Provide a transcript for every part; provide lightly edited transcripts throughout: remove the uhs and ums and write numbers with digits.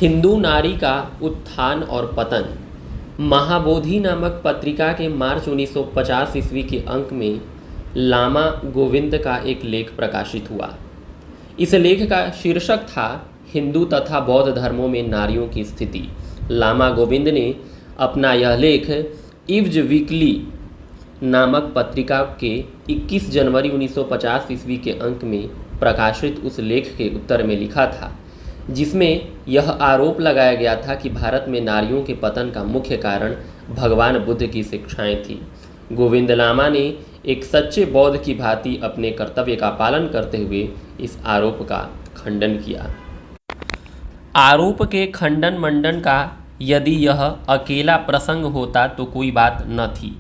हिंदू नारी का उत्थान और पतन। महाबोधि नामक पत्रिका के मार्च 1950 ईस्वी के अंक में लामा गोविंद का एक लेख प्रकाशित हुआ। इस लेख का शीर्षक था हिंदू तथा बौद्ध धर्मों में नारियों की स्थिति। लामा गोविंद ने अपना यह लेख इव्ज वीकली नामक पत्रिका के 21 जनवरी 1950 ईस्वी के अंक में प्रकाशित उस लेख के उत्तर में लिखा था, जिसमें यह आरोप लगाया गया था कि भारत में नारियों के पतन का मुख्य कारण भगवान बुद्ध की शिक्षाएं थीं। गोविंद लामा ने एक सच्चे बौद्ध की भांति अपने कर्तव्य का पालन करते हुए इस आरोप का खंडन किया। आरोप के खंडन मंडन का यदि यह अकेला प्रसंग होता तो कोई बात न थी,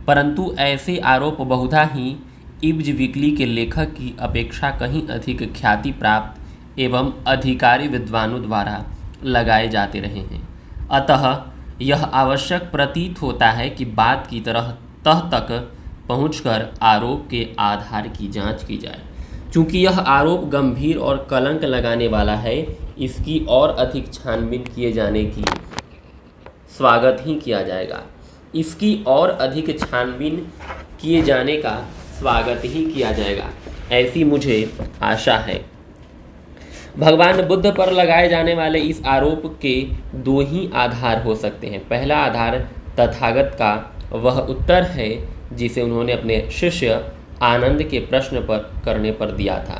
परंतु ऐसे आरोप बहुधा ही इव्ज वीकली के लेखक की अपेक्षा कहीं अधिक ख्याति प्राप्त एवं अधिकारी विद्वानों द्वारा लगाए जाते रहे हैं। अतः यह आवश्यक प्रतीत होता है कि बात की तह तक पहुंचकर आरोप के आधार की जांच की जाए। चूँकि यह आरोप गंभीर और कलंक लगाने वाला है, इसकी और अधिक छानबीन किए जाने की स्वागत ही किया जाएगा। इसकी और अधिक छानबीन किए जाने का स्वागत ही किया जाएगा, ऐसी मुझे आशा है। भगवान बुद्ध पर लगाए जाने वाले इस आरोप के दो ही आधार हो सकते हैं। पहला आधार तथागत का वह उत्तर है जिसे उन्होंने अपने शिष्य आनंद के प्रश्न पर करने पर दिया था।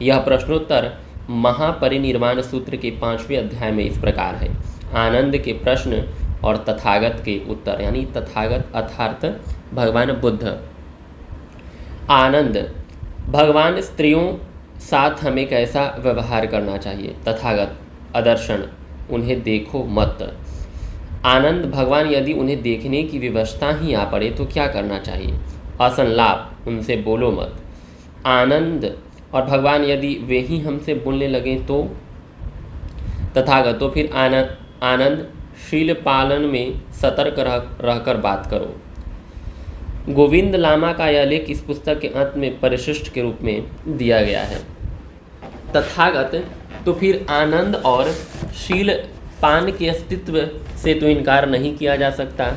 यह प्रश्नोत्तर महापरिनिर्वाण सूत्र के 5वें अध्याय में इस प्रकार है। आनंद के प्रश्न और तथागत के उत्तर, यानी तथागत अर्थात भगवान बुद्ध। आनंद, भगवान स्त्रियों साथ हमें कैसा व्यवहार करना चाहिए। तथागत, अदर्शन, उन्हें देखो मत। आनंद, भगवान यदि उन्हें देखने की व्यवस्था ही आ पड़े तो क्या करना चाहिए। असंलाप, उनसे बोलो मत। आनंद और भगवान यदि वे ही हमसे बोलने लगें तो। तथागत, तो फिर आनंद शील पालन में सतर्क रहकर बात करो। गोविंद लामा का यह लेख इस पुस्तक के अंत में परिशिष्ट के रूप में दिया गया है। तथागत, तो फिर आनंद और शील पान के अस्तित्व से तो इनकार नहीं किया जा सकता।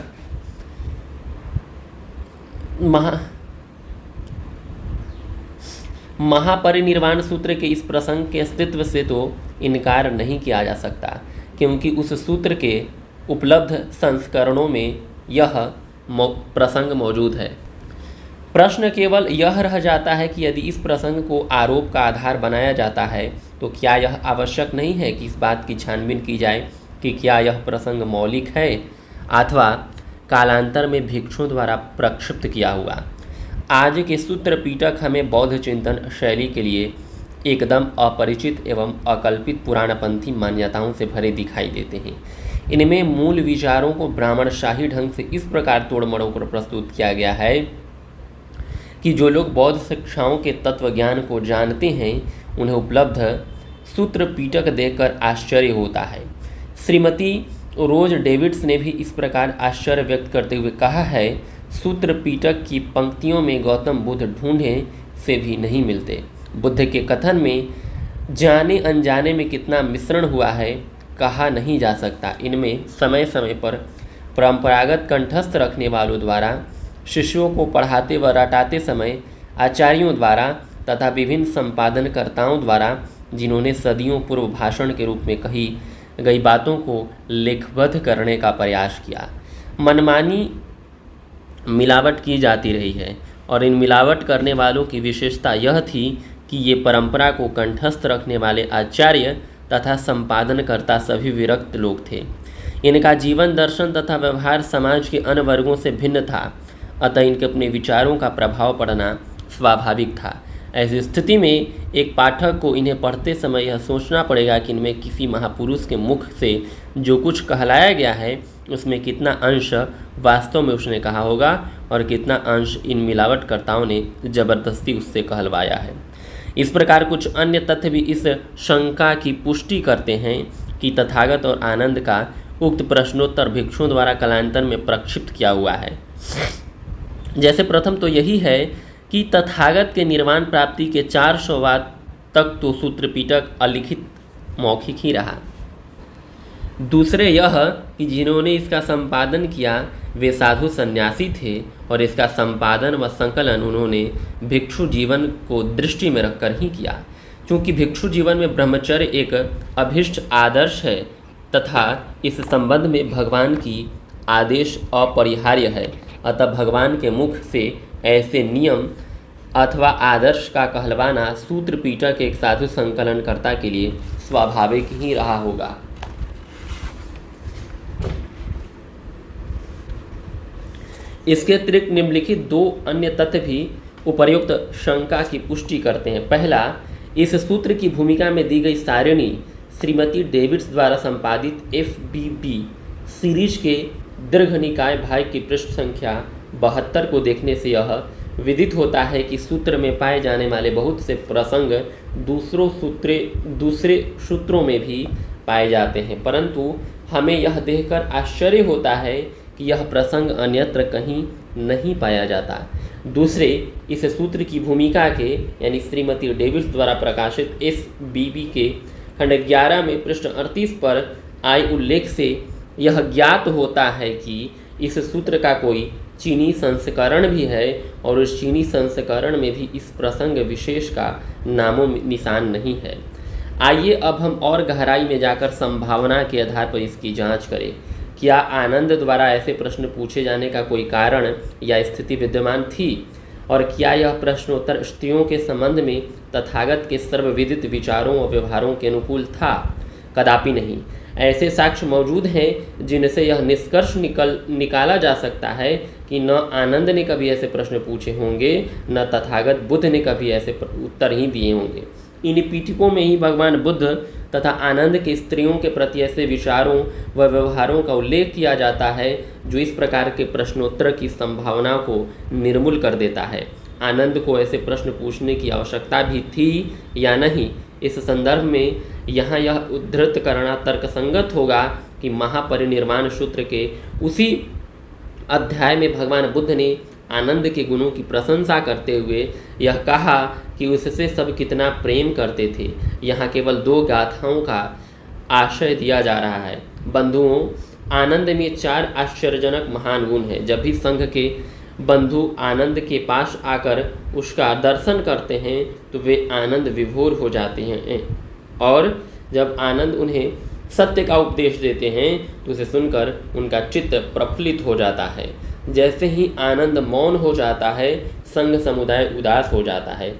महापरिनिर्वाण सूत्र के इस प्रसंग के अस्तित्व से तो इनकार नहीं किया जा सकता, क्योंकि उस सूत्र के उपलब्ध संस्करणों में यह प्रसंग मौजूद है। प्रश्न केवल यह रह जाता है कि यदि इस प्रसंग को आरोप का आधार बनाया जाता है तो क्या यह आवश्यक नहीं है कि इस बात की छानबीन की जाए कि क्या यह प्रसंग मौलिक है अथवा कालांतर में भिक्षुओं द्वारा प्रक्षिप्त किया हुआ। आज के सूत्र पीटक हमें बौद्ध चिंतन शैली के लिए एकदम अपरिचित एवं अकल्पित पुराणपंथी मान्यताओं से भरे दिखाई देते हैं। इनमें मूल विचारों को ब्राह्मणशाही ढंग से इस प्रकार तोड़ मरोड़ कर प्रस्तुत किया गया है कि जो लोग बौद्ध शिक्षाओं के तत्व ज्ञान को जानते हैं उन्हें उपलब्ध सूत्र पीटक देखकर आश्चर्य होता है। श्रीमती रोज डेविड्स ने भी इस प्रकार आश्चर्य व्यक्त करते हुए कहा है, सूत्र पीटक की पंक्तियों में गौतम बुद्ध ढूंढे से भी नहीं मिलते। बुद्ध के कथन में जाने अनजाने में कितना मिश्रण हुआ है कहा नहीं जा सकता। इनमें समय समय पर परंपरागत कंठस्थ रखने वालों द्वारा शिष्यों को पढ़ाते व रटाते समय आचार्यों द्वारा तथा विभिन्न संपादनकर्ताओं द्वारा जिन्होंने सदियों पूर्व भाषण के रूप में कही गई बातों को लेखबद्ध करने का प्रयास किया, मनमानी मिलावट की जाती रही है। और इन मिलावट करने वालों की विशेषता यह थी कि ये परंपरा को कंठस्थ रखने वाले आचार्य तथा संपादनकर्ता सभी विरक्त लोग थे। इनका जीवन दर्शन तथा व्यवहार समाज के अन्य वर्गों से भिन्न था, अतः इनके अपने विचारों का प्रभाव पड़ना स्वाभाविक था। ऐसी स्थिति में एक पाठक को इन्हें पढ़ते समय यह सोचना पड़ेगा कि इनमें किसी महापुरुष के मुख से जो कुछ कहलाया गया है उसमें कितना अंश वास्तव में उसने कहा होगा और कितना अंश इन मिलावटकर्ताओं ने जबरदस्ती उससे कहलवाया है। इस प्रकार कुछ अन्य तथ्य भी इस शंका की पुष्टि करते हैं कि तथागत और आनंद का उक्त प्रश्नोत्तर भिक्षुओं द्वारा कालांतर में प्रक्षिप्त किया हुआ है। जैसे प्रथम तो यही है कि तथागत के निर्वाण प्राप्ति के 400 वाद तक तो सूत्रपीटक अलिखित मौखिक ही रहा। दूसरे यह कि जिन्होंने इसका संपादन किया वे साधु सन्यासी थे और इसका संपादन व संकलन उन्होंने भिक्षु जीवन को दृष्टि में रखकर ही किया। क्योंकि भिक्षु जीवन में ब्रह्मचर्य एक अभिष्ट आदर्श है तथा इस संबंध में भगवान की आदेश अपरिहार्य है, अतः भगवान के मुख से ऐसे नियम अथवा आदर्श का कहलवाना सूत्र पीठक एक साधु संकलनकर्ता के लिए स्वाभाविक ही रहा होगा। इसके अतिरिक्त निम्नलिखित दो अन्य तथ्य भी उपर्युक्त शंका की पुष्टि करते हैं। पहला, इस सूत्र की भूमिका में दी गई सारिणी श्रीमती डेविड्स द्वारा संपादित FBB सीरीज के दीर्घ निकाय भाग की पृष्ठ संख्या 72 को देखने से यह विदित होता है कि सूत्र में पाए जाने वाले बहुत से प्रसंग दूसरे सूत्रों में भी पाए जाते हैं, परंतु हमें यह देखकर आश्चर्य होता है कि यह प्रसंग अन्यत्र कहीं नहीं पाया जाता। दूसरे, इस सूत्र की भूमिका के यानी श्रीमती डेविड्स द्वारा प्रकाशित FBB के खंड 11 में पृष्ठ 38 पर आए उल्लेख से यह ज्ञात होता है कि इस सूत्र का कोई चीनी संस्करण भी है और उस चीनी संस्करण में भी इस प्रसंग विशेष का नामो निशान नहीं है। आइए अब हम और गहराई में जाकर संभावना के आधार पर इसकी जांच करें। क्या आनंद द्वारा ऐसे प्रश्न पूछे जाने का कोई कारण या स्थिति विद्यमान थी, और क्या यह प्रश्नोत्तर स्त्रियों के संबंध में तथागत के सर्वविदित विचारों और व्यवहारों के अनुकूल था? कदापि नहीं। ऐसे साक्ष्य मौजूद हैं जिनसे यह निष्कर्ष निकाला जा सकता है कि न आनंद ने कभी ऐसे प्रश्न पूछे होंगे, न तथागत बुद्ध ने कभी ऐसे उत्तर ही दिए होंगे। इन पीठिकों में ही भगवान बुद्ध तथा आनंद के स्त्रियों के प्रति ऐसे विचारों व व्यवहारों का उल्लेख किया जाता है जो इस प्रकार के प्रश्नोत्तर की संभावना को निर्मूल कर देता है। आनंद को ऐसे प्रश्न पूछने की आवश्यकता भी थी या नहीं, इस संदर्भ में यहाँ यह उद्धृत करना तर्कसंगत होगा कि महापरिनिर्वाण सूत्र के उसी अध्याय में भगवान बुद्ध ने आनंद के गुणों की प्रशंसा करते हुए यह कहा कि उससे सब कितना प्रेम करते थे। यहाँ केवल 2 गाथाओं का आशय दिया जा रहा है। बंधुओं, आनंद में 4 आश्चर्यजनक महान गुण हैं। जब भी संघ के बंधु आनंद के पास आकर उसका दर्शन करते हैं तो वे आनंद विभोर हो जाते हैं, और जब आनंद उन्हें सत्य का उपदेश देते हैं तो उसे सुनकर उनका चित्त प्रफुल्लित हो जाता है। जैसे ही आनंद मौन हो जाता है, संघ समुदाय उदास हो जाता है।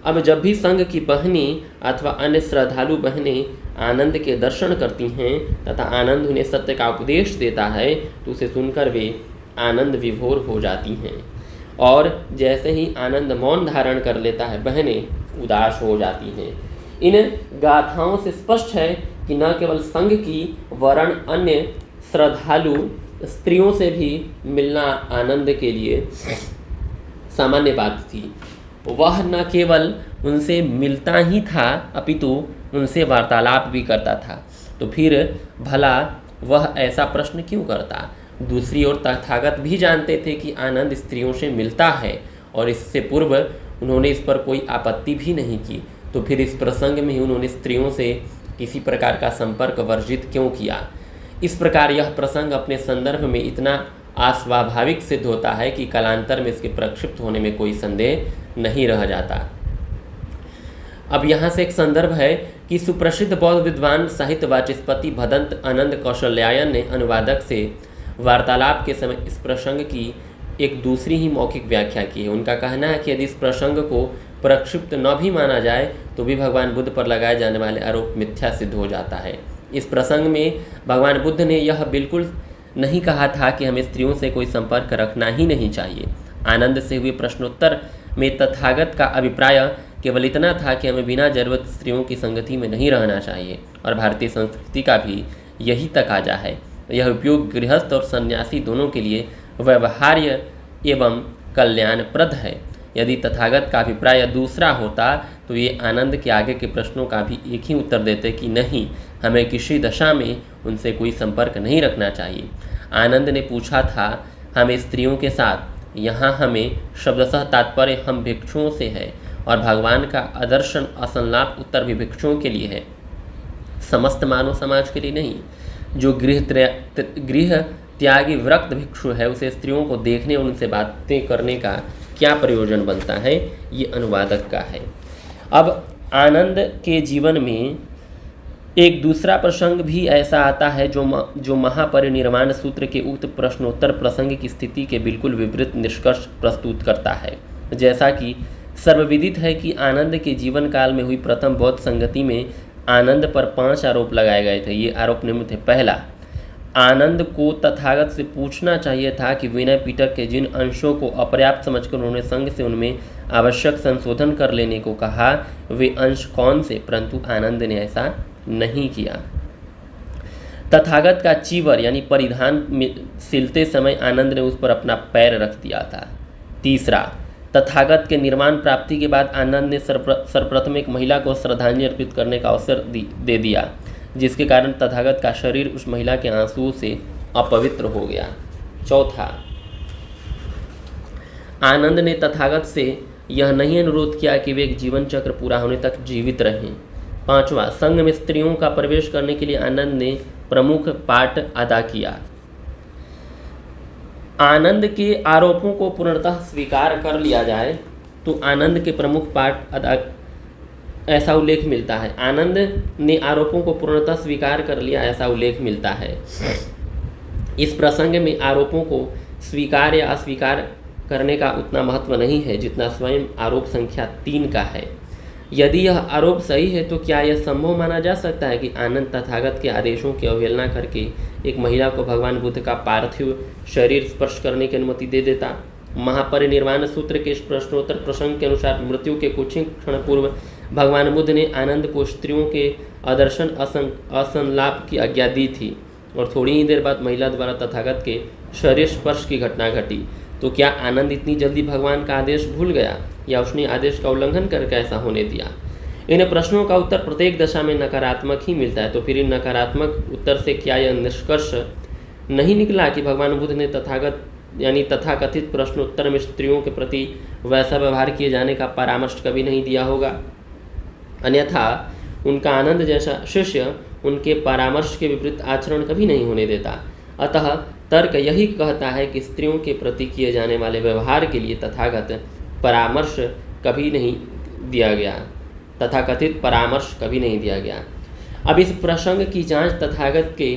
अब जब भी संघ की बहनें अथवा अन्य श्रद्धालु बहनें आनंद के दर्शन करती हैं तथा आनंद उन्हें सत्य का उपदेश देता है तो उसे सुनकर वे आनंद विभोर हो जाती हैं, और जैसे ही आनंद मौन धारण कर लेता है, बहनें उदास हो जाती हैं। इन गाथाओं से स्पष्ट है कि न केवल संघ की वरण अन्य श्रद्धालु स्त्रियों से भी मिलना आनंद के लिए सामान्य बात थी। वह न केवल उनसे मिलता ही था अपितु उनसे वार्तालाप भी करता था। तो फिर भला वह ऐसा प्रश्न क्यों करता? दूसरी ओर तथागत भी जानते थे कि आनंद स्त्रियों से मिलता है और इससे पूर्व उन्होंने इस पर कोई आपत्ति भी नहीं की, तो फिर इस प्रसंग में ही उन्होंने स्त्रियों से किसी प्रकार का संपर्क वर्जित क्यों किया? इस प्रकार यह प्रसंग अपने संदर्भ में इतना अस्वाभाविक सिद्ध होता है कि कालांतर में इसके प्रक्षिप्त होने में कोई संदेह नहीं रह जाता। अब यहाँ से एक संदर्भ है कि सुप्रसिद्ध बौद्ध विद्वान साहित्य वाचस्पति भदंत आनंद कौशल्यायन ने अनुवादक से वार्तालाप के समय इस प्रसंग की एक दूसरी ही मौखिक व्याख्या की है। उनका कहना है कि यदि इस प्रसंग को प्रक्षिप्त न भी माना जाए तो भी भगवान बुद्ध पर लगाए जाने वाले आरोप मिथ्या सिद्ध हो जाता है। इस प्रसंग में भगवान बुद्ध ने यह बिल्कुल नहीं कहा था कि हमें स्त्रियों से कोई संपर्क रखना ही नहीं चाहिए। आनंद से हुए प्रश्नोत्तर में तथागत का अभिप्राय केवल इतना था कि हमें बिना जरूरत स्त्रियों की संगति में नहीं रहना चाहिए, और भारतीय संस्कृति का भी यही तकाजा है। यह उपयोग गृहस्थ और सन्यासी दोनों के लिए व्यवहार्य एवं कल्याणप्रद है। यदि तथागत का अभिप्राय दूसरा होता तो ये आनंद के आगे के प्रश्नों का भी एक ही उत्तर देते कि नहीं, हमें किसी दशा में उनसे कोई संपर्क नहीं रखना चाहिए। आनंद ने पूछा था हमें स्त्रियों के साथ, यहाँ हमें शब्दशः तात्पर्य हम भिक्षुओं से है, और भगवान का आदर्शन असंलाप उत्तर भी भिक्षुओं के लिए है, समस्त मानव समाज के लिए नहीं। जो गृह त्यागी व्रक्त भिक्षु है उसे स्त्रियों को देखने और उनसे बातें करने का क्या प्रयोजन बनता है, ये अनुवादक का है। अब आनंद के जीवन में एक दूसरा प्रसंग भी ऐसा आता है जो महापरिनिर्वाण सूत्र के उक्त प्रश्नोत्तर प्रसंग की स्थिति के बिल्कुल विपरीत निष्कर्ष प्रस्तुत करता है। जैसा कि सर्वविदित है कि आनंद के जीवन काल में हुई प्रथम बौद्ध संगति में आनंद पर 5 आरोप लगाए गए थे। ये आरोप निम्न थे। पहला, आनंद को तथागत से पूछना चाहिए था कि विनय पिटक के जिन अंशों को अपर्याप्त समझकर उन्होंने संग से उनमें आवश्यक संशोधन कर लेने को कहा वे अंश कौन से, परंतु आनंद ने ऐसा नहीं किया। तथागत का चीवर यानी परिधान सिलते समय आनंद ने उस पर अपना पैर रख दिया था। तीसरा, तथागत के निर्माण प्राप्ति के बाद आनंद ने सर्वप्रथम एक महिला को श्रद्धांजलि अर्पित करने का अवसर दे दिया, जिसके कारण तथागत का शरीर उस महिला के आंसुओं से अपवित्र हो गया। चौथा, आनंद ने तथागत से यह नहीं अनुरोध किया कि वे एक जीवन चक्र पूरा होने तक जीवित रहें। पांचवा, संघ में स्त्रियों का प्रवेश करने के लिए आनंद ने प्रमुख पाठ अदा किया। आनंद के आरोपों को पूर्णतः स्वीकार कर लिया जाए तो आनंद के प्रमुख पाठ अदा ऐसा उल्लेख मिलता है। आनंद ने आरोपों को पूर्णतः स्वीकार कर लिया ऐसा उल्लेख मिलता है। इस प्रसंग में आरोपों को स्वीकार या अस्वीकार करने का उतना महत्व नहीं है जितना स्वयं आरोप संख्या 3 का है। यदि यह आरोप सही है तो क्या यह संभव माना जा सकता है कि आनंद तथागत के आदेशों की अवहेलना करके एक महिला को भगवान बुद्ध का पार्थिव शरीर स्पर्श करने की अनुमति दे देता? महापरिनिर्वाण सूत्र के इस प्रश्नोत्तर प्रसंग के अनुसार मृत्यु के कुछ ही क्षण पूर्व भगवान बुद्ध ने आनंद को स्त्रियों के आदर्शन असंलाप की आज्ञा दी थी और थोड़ी ही देर बाद महिला द्वारा तथागत के शरीर स्पर्श की घटना घटी। तो क्या आनंद इतनी जल्दी भगवान का आदेश भूल गया या उसने आदेश का उल्लंघन करके ऐसा होने दिया? इन प्रश्नों का उत्तर प्रत्येक दशा में नकारात्मक ही मिलता है। तो फिर इन नकारात्मक उत्तर से क्या यह निष्कर्ष नहीं निकला कि भगवान बुद्ध ने तथाकथित प्रश्नोत्तर में स्त्रियों के प्रति वैसा व्यवहार किए जाने का परामर्श कभी नहीं दिया होगा? अन्यथा उनका आनंद जैसा शिष्य उनके परामर्श के विपरीत आचरण कभी नहीं होने देता। अतः तर्क यही कहता है कि स्त्रियों के प्रति किए जाने वाले व्यवहार के लिए तथाकथित परामर्श कभी नहीं दिया गया। अब इस प्रसंग की जांच तथागत के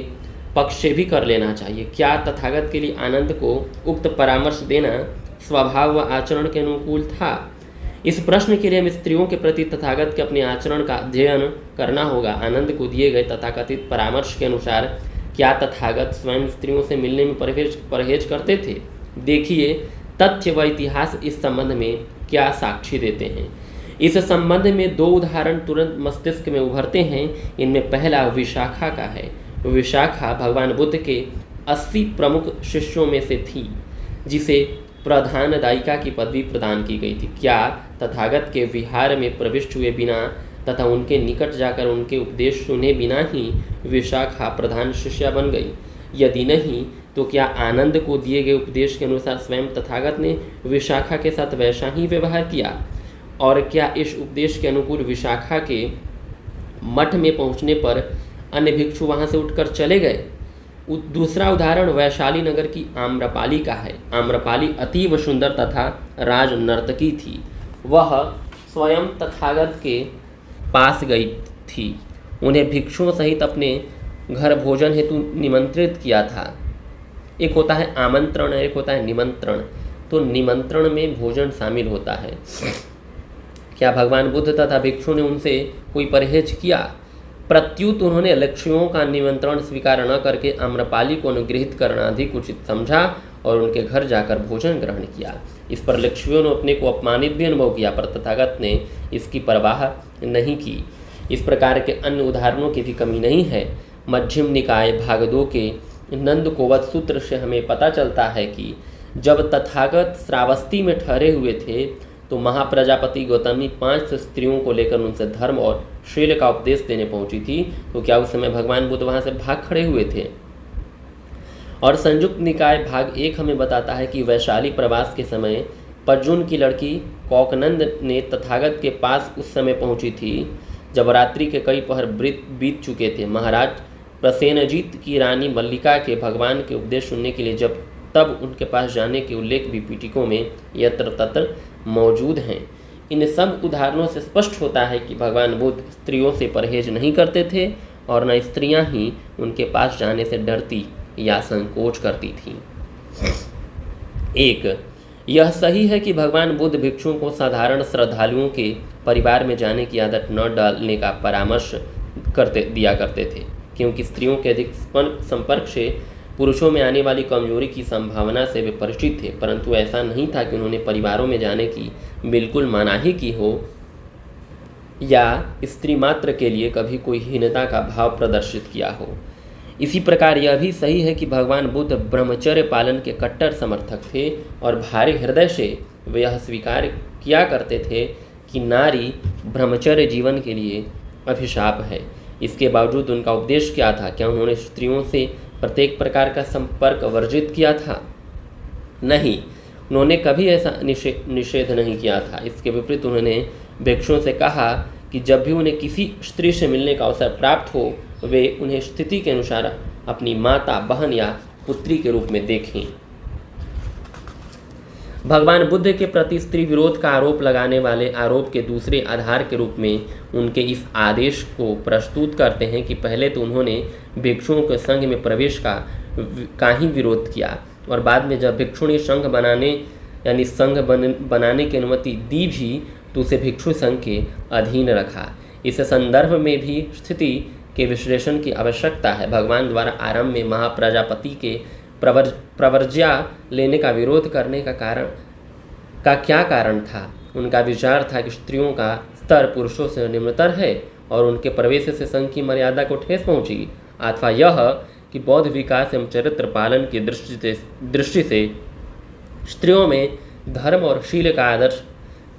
पक्ष से भी कर लेना चाहिए। क्या तथागत के लिए आनंद को उक्त परामर्श देना स्वभाव व आचरण के अनुकूल था? इस प्रश्न के लिए हम स्त्रियों के प्रति तथागत के अपने आचरण का अध्ययन करना होगा। आनंद को दिए गए तथाकथित परामर्श के अनुसार क्या तथागत स्वयं स्त्रियों से मिलने में परहेज करते थे? देखिए, तथ्य व इतिहास इस संबंध में क्या साक्षी देते हैं। इस संबंध में 2 उदाहरण तुरंत मस्तिष्क में उभरते हैं। इनमें पहला विशाखा का है। विशाखा भगवान बुद्ध के 80 प्रमुख शिष्यों में से थी, जिसे प्रधानदायिका की पदवी प्रदान की गई थी। क्या तथागत के विहार में प्रविष्ट हुए बिना तथा उनके निकट जाकर उनके उपदेश सुने बिना ही विशाखा प्रधान शिष्या बन गई? यदि नहीं तो क्या आनंद को दिए गए उपदेश के अनुसार स्वयं तथागत ने विशाखा के साथ वैसा ही व्यवहार किया? और क्या इस उपदेश के अनुकूल विशाखा के मठ में पहुंचने पर अन्य भिक्षु वहां से उठकर चले गए? दूसरा उदाहरण वैशाली नगर की आम्रपाली का है। आम्रपाली अतीव सुंदर तथा राज नर्तकी थी। वह स्वयं तथागत के पास गई थी, उन्हें भिक्षुओं सहित अपने घर भोजन हेतु निमंत्रित किया था। एक होता है आमंत्रण, एक होता है निमंत्रण। तो निमंत्रण में भोजन शामिल होता है। क्या भगवान बुद्ध तथा भिक्षु ने उनसे कोई परहेज किया? प्रत्युत उन्होंने लक्ष्मियों का निमंत्रण स्वीकार न करके आम्रपाली को अनुग्रहित करना अधिक उचित समझा और उनके घर जाकर भोजन ग्रहण किया। इस पर लक्ष्मियों ने अपने को अपमानित भी अनुभव किया, पर तथागत ने इसकी परवाह नहीं की। इस प्रकार के अन्य उदाहरणों की भी कमी नहीं है। मध्यम निकाय भाग 2 के नंदकोवत सूत्र से हमें पता चलता है कि जब तथागत श्रावस्ती में ठहरे हुए थे तो महाप्रजापति गौतमी 5 स्त्रियों को लेकर उनसे धर्म और शील का उपदेश देने पहुंची थी। तो क्या उस समय भगवान बुद्ध वहां से भाग खड़े हुए थे? और संयुक्त निकाय भाग 1 हमें बताता है कि वैशाली प्रवास के समय पज्जुन की लड़की कौकनंद ने तथागत के पास उस समय पहुंची थी जब रात्रि के कई पहर बीत चुके थे। महाराज प्रसेनजीत की रानी मल्लिका के भगवान के उपदेश सुनने के लिए तब उनके पास जाने के उल्लेख भी पीटिकों में यत्र तत्र मौजूद हैं। इन सब उदाहरणों से स्पष्ट होता है कि भगवान बुद्ध स्त्रियों से परहेज नहीं करते थे और न स्त्रियां ही उनके पास जाने से डरती या संकोच करती थीं। एक, यह सही है कि भगवान बुद्ध भिक्षुओं को साधारण श्रद्धालुओं के परिवार में जाने की आदत न डालने का परामर्श दिया करते थे, क्योंकि स्त्रियों के अधिक संपर्क से पुरुषों में आने वाली कमजोरी की संभावना से वे परिचित थे। परंतु ऐसा नहीं था कि उन्होंने परिवारों में जाने की बिल्कुल मनाही की हो या स्त्री मात्र के लिए कभी कोई हीनता का भाव प्रदर्शित किया हो। इसी प्रकार यह भी सही है कि भगवान बुद्ध ब्रह्मचर्य पालन के कट्टर समर्थक थे और भारी हृदय से वे यह स्वीकार किया करते थे कि नारी ब्रह्मचर्य जीवन के लिए अभिशाप है। इसके बावजूद उनका उपदेश क्या था? क्या उन्होंने स्त्रियों से प्रत्येक प्रकार का संपर्क वर्जित किया था? नहीं, उन्होंने कभी ऐसा निषेध नहीं किया था। इसके विपरीत उन्होंने भिक्षुओं से कहा कि जब भी उन्हें किसी स्त्री से मिलने का अवसर प्राप्त हो, वे उन्हें स्थिति के अनुसार अपनी माता, बहन या पुत्री के रूप में देखें। भगवान बुद्ध के प्रति स्त्री विरोध का आरोप लगाने वाले आरोप के दूसरे आधार के रूप में उनके इस आदेश को प्रस्तुत करते हैं कि पहले तो उन्होंने भिक्षुओं के संघ में प्रवेश का ही विरोध किया और बाद में जब भिक्षुणी संघ बनाने की अनुमति दी भी तो उसे भिक्षु संघ के अधीन रखा। इस संदर्भ में भी स्थिति के विश्लेषण की आवश्यकता है। भगवान द्वारा आरंभ में महाप्रजापति के प्रवर्ज्या लेने का विरोध करने का क्या कारण था? उनका विचार था कि स्त्रियों का स्तर पुरुषों से निम्नतर है और उनके प्रवेश से संघ की मर्यादा को ठेस पहुंची, अथवा यह कि बौद्ध विकास एवं चरित्र पालन की दृष्टि से स्त्रियों में धर्म और शील का आदर्श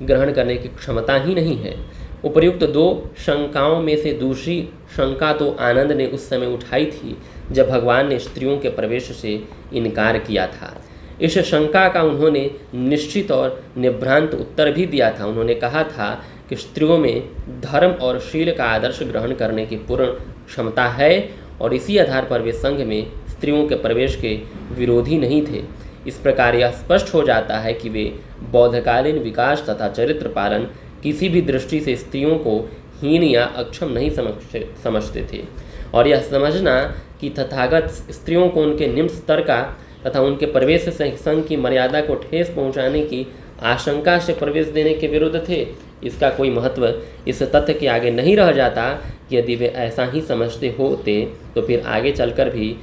ग्रहण करने की क्षमता ही नहीं है। उपर्युक्त दो शंकाओं में से दूसरी शंका तो आनंद ने उस समय उठाई थी जब भगवान ने स्त्रियों के प्रवेश से इनकार किया था। इस शंका का उन्होंने निश्चित और निभ्रांत उत्तर भी दिया था। उन्होंने कहा था कि स्त्रियों में धर्म और शील का आदर्श ग्रहण करने की पूर्ण क्षमता है और इसी आधार पर वे संघ में स्त्रियों के प्रवेश के विरोधी नहीं थे। इस प्रकार यह स्पष्ट हो जाता है कि वे बौद्धकालीन विकास तथा चरित्र पालन किसी भी दृष्टि से स्त्रियों को हीन या अक्षम नहीं समझते थे और यह समझना कि तथागत स्त्रियों को उनके निम्न स्तर का तथा उनके प्रवेश से संघ की मर्यादा को ठेस पहुंचाने की आशंका से प्रवेश देने के विरुद्ध थे, इसका कोई महत्व इस तथ्य के आगे नहीं रह जाता कि यदि वे ऐसा ही समझते होते तो फिर आगे चलकर भी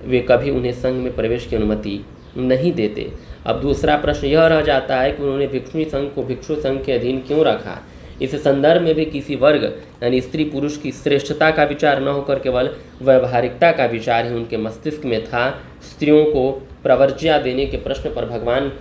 वे कभी उन्हें संघ में प्रवेश की अनुमति नहीं देते। अब दूसरा प्रश्न यह रह जाता है कि उन्होंने भिक्षुणी संघ को भिक्षु संघ के अधीन क्यों रखा। इस संदर्भ में भी किसी वर्ग यानी स्त्री पुरुष की श्रेष्ठता का विचार न होकर केवल व्यवहारिकता का विचार ही उनके मस्तिष्क में था। स्त्रियों को प्रवर्ज्या देने के प्रश्न पर भगवान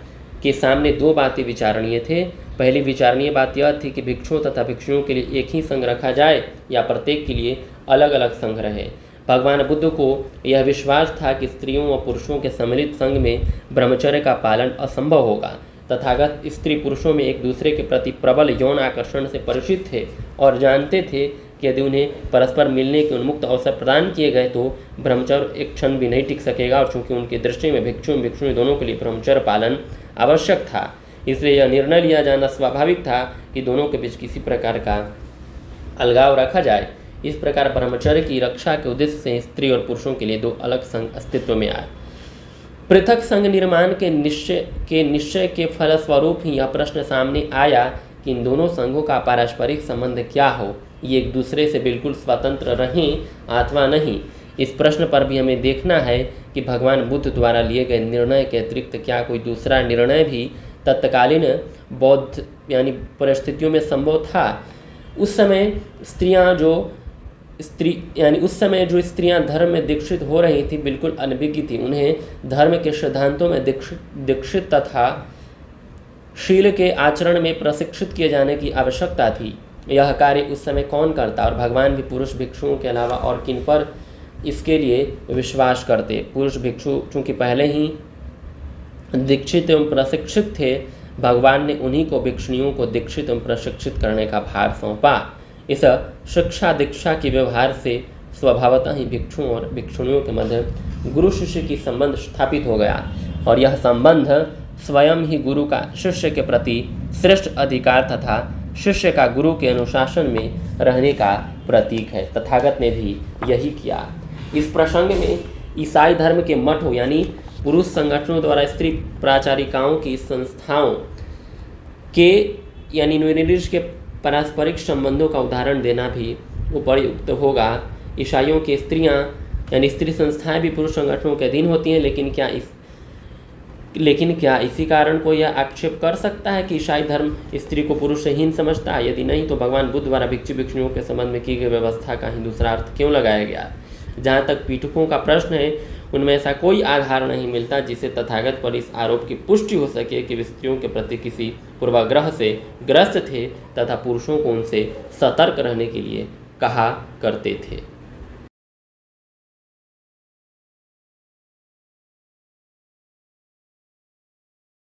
के सामने दो बातें विचारणीय थे। पहली विचारणीय बात यह थी कि भिक्षुओं तथा भिक्षुओं के लिए एक ही संघ रखा जाए या प्रत्येक के लिए अलग अलग संघ रहे। भगवान बुद्ध को यह विश्वास था कि स्त्रियों व पुरुषों के सम्मिलित संघ में ब्रह्मचर्य का पालन असंभव होगा। तथागत स्त्री पुरुषों में एक दूसरे के प्रति प्रबल यौन आकर्षण से परिचित थे और जानते थे कि यदि उन्हें परस्पर मिलने के उन्मुक्त अवसर प्रदान किए गए तो ब्रह्मचर्य एक क्षण भी नहीं टिक सकेगा और चूंकि उनकी दृष्टि में भिक्षु भिक्षुणी दोनों के लिए ब्रह्मचर्य पालन आवश्यक था, इसलिए यह निर्णय लिया जाना स्वाभाविक था कि दोनों के बीच किसी प्रकार का अलगाव रखा जाए। इस प्रकार ब्रह्मचर्य की रक्षा के उद्देश्य से स्त्री और पुरुषों के लिए दो अलग संघ अस्तित्व में आए। पृथक संघ निर्माण के निश्चय के फलस्वरूप ही यह प्रश्न सामने आया कि इन दोनों संघों का पारस्परिक संबंध क्या हो, ये एक दूसरे से बिल्कुल स्वतंत्र रहें अथवा नहीं। इस प्रश्न पर भी हमें देखना है कि भगवान बुद्ध द्वारा लिए गए निर्णय के अतिरिक्त क्या कोई दूसरा निर्णय भी तत्कालीन बौद्ध यानी परिस्थितियों में संभव था। उस समय जो स्त्रियां धर्म में दीक्षित हो रही थी बिल्कुल अनभिज्ञ थी। उन्हें धर्म के सिद्धांतों में दीक्षित तथा शील के आचरण में प्रशिक्षित किए जाने की आवश्यकता थी। यह कार्य उस समय कौन करता और भगवान भी पुरुष भिक्षुओं के अलावा और किन पर इसके लिए विश्वास करते। पुरुष भिक्षु चूँकि पहले ही दीक्षित एवं प्रशिक्षित थे, भगवान ने उन्हीं को भिक्षुणियों को दीक्षित एवं प्रशिक्षित करने का भार सौंपा। इस शिक्षा दीक्षा के व्यवहार से स्वभावतः ही भिक्षुओं और भिक्षुणियों के मध्य गुरु शिष्य की संबंध स्थापित हो गया और यह संबंध स्वयं ही गुरु का शिष्य के प्रति श्रेष्ठ अधिकार तथा शिष्य का गुरु के अनुशासन में रहने का प्रतीक है। तथागत ने भी यही किया। इस प्रसंग में ईसाई धर्म के मठों यानी पुरुष संगठनों द्वारा स्त्री प्राचारिकाओं की संस्थाओं के यानी निर्दिष्ट के पारस्परिक संबंधों का उदाहरण देना भी उपयुक्त होगा। ईसाइयों की स्त्रियां यानी स्त्री संस्थाएं भी पुरुष संगठनों के अधीन होती हैं, लेकिन क्या इसी कारण को यह आक्षेप कर सकता है कि ईसाई धर्म स्त्री को पुरुष से हीन समझता है? यदि नहीं तो भगवान बुद्ध द्वारा भिक्षु भिक्षुणियों के संबंध में की गई व्यवस्था का ही दूसरा अर्थ क्यों लगाया गया? जहाँ तक पीठकों का प्रश्न है, उनमें ऐसा कोई आधार नहीं मिलता जिससे तथागत पर इस आरोप की पुष्टि हो सके कि वे स्त्रियों के प्रति किसी पूर्वाग्रह से ग्रस्त थे तथा पुरुषों को उनसे सतर्क रहने के लिए कहा करते थे।